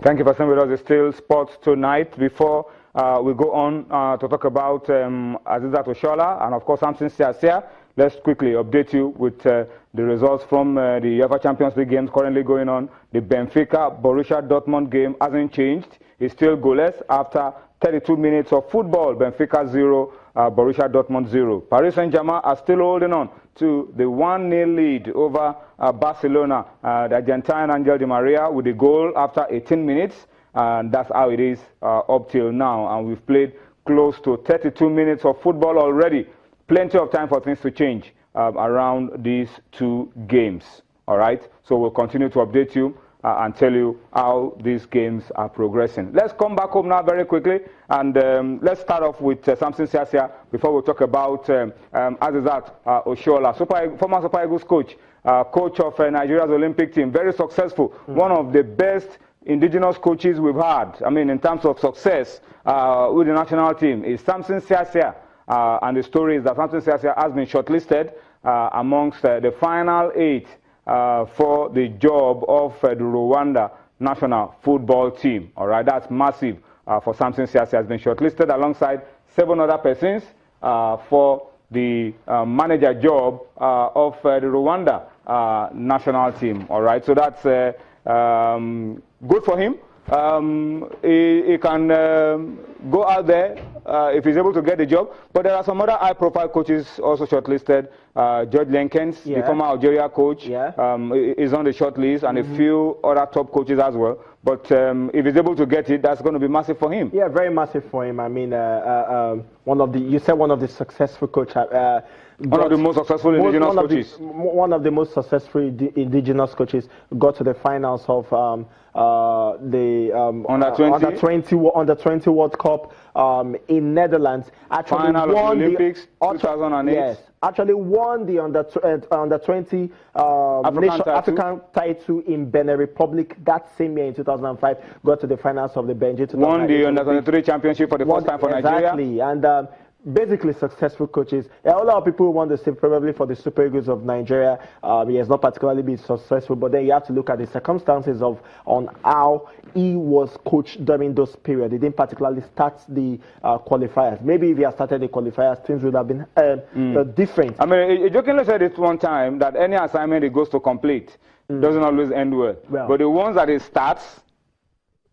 Thank you for staying with us. It's still sports tonight. Before we go on to talk about Azizat Oshola and, of course, Samson Siasia, let's quickly update you with the results from the UEFA Champions League games currently going on. The Benfica-Borussia Dortmund game hasn't changed. It's still goalless after 32 minutes of football. Benfica 0, Borussia Dortmund 0. Paris Saint-Germain are still holding on to the 1-0 lead over Barcelona. The Argentine Angel Di Maria with the goal after 18 minutes. And that's how it is up till now. And we've played close to 32 minutes of football already. Plenty of time for things to change around these two games. All right? So we'll continue to update you and tell you how these games are progressing. Let's come back home now very quickly, and let's start off with Samson Siasia before we talk about Azizat Oshola, former Super Eagles coach, coach of Nigeria's Olympic team, very successful, one of the best indigenous coaches we've had. I mean, in terms of success with the national team, is Samson Siasia, and the story is that Samson Siasia has been shortlisted amongst the final 8 for the job of the Rwanda national football team. All right, that's massive for Samson Siasia. Has been shortlisted alongside 7 other persons for the manager job of the Rwanda national team. All right, so that's good for him. He can go out there if he's able to get the job. But there are some other high-profile coaches also shortlisted. George Lenkens, the former Algeria coach, is on the short list, and a few other top coaches as well. But if he's able to get it, that's going to be massive for him. Yeah, very massive for him. I mean, you said one of the successful coaches. One of the most successful indigenous coaches. One of the most successful indigenous coaches got to the finals of the under 20 World Cup in Netherlands. Actually final won of the Olympics 2008. Yes, actually won the under 20 African title in Benin Republic that same year in 2005. Got to the finals of the Benji. Won the under 23 championship for the first time for Nigeria. Exactly, and basically successful coaches. A lot of people want to say probably for the Super Eagles of Nigeria, he has not particularly been successful, but then you have to look at the circumstances on how he was coached during those periods. He didn't particularly start the qualifiers. Maybe if he had started the qualifiers, things would have been different. I mean, he jokingly said it one time that any assignment he goes to complete doesn't always end well. But the ones that he starts,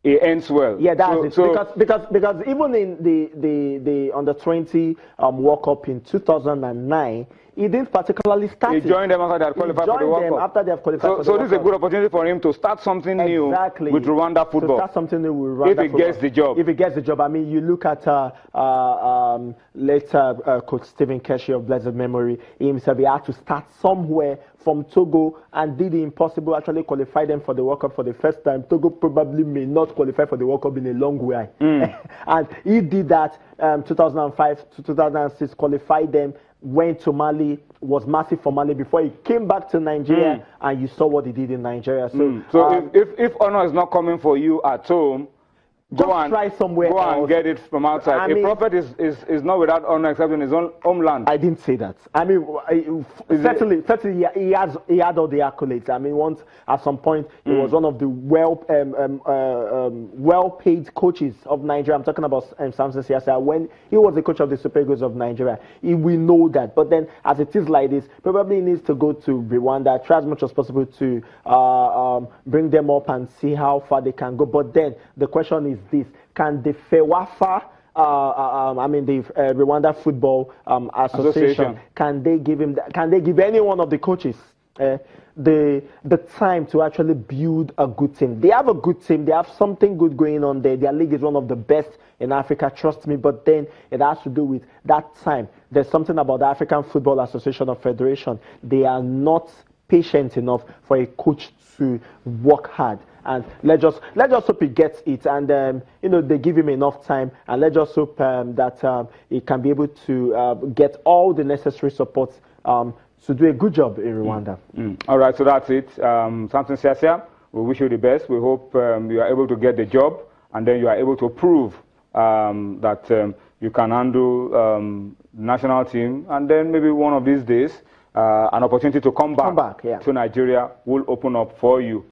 it ends well. Yeah, that's it. Because even in the under 20 World Cup in 2009, he didn't particularly start. He joined them after they had qualified for the World Cup. After they have qualified for the World Cup. So this is a good opportunity for him to start something new with Rwanda football. To start something new with Rwanda football. If he gets the job. If he gets the job. I mean, you look at later Coach Stephen Keshi of blessed memory. He himself, he had to start somewhere from Togo and did the impossible, actually qualify them for the World Cup for the first time. Togo probably may not qualify for the World Cup in a long way. And he did that 2005 to 2006, qualified them, went to Mali, was massive for Mali before he came back to Nigeria, and you saw what he did in Nigeria. So if honor is not coming for you at home, go and try somewhere else. And get it from outside. A prophet is not without honor except in his own homeland. I didn't say that. I mean, certainly he had all the accolades. I mean, once at some point he was one of the well-paid coaches of Nigeria. I'm talking about Samson Siasia. When he was the coach of the Super Eagles of Nigeria, we know that. But then, as it is like this, probably he needs to go to Rwanda, try as much as possible to bring them up and see how far they can go. But then the question is this: can the FEWAFA, the Rwanda Football Association, can they give him? Can they give any one of the coaches the time to actually build a good team? They have a good team. They have something good going on there. Their league is one of the best in Africa, trust me. But then it has to do with that time. There's something about the African Football Association or Federation. They are not patient enough for a coach to work hard. And let's just hope he gets it, and they give him enough time, and let's just hope that he can be able to get all the necessary support to do a good job in Rwanda. All right, so that's it. Samson Siasia, we wish you the best. We hope you are able to get the job, and then you are able to prove that you can handle the national team, and then maybe one of these days an opportunity to come back, to Nigeria will open up for you.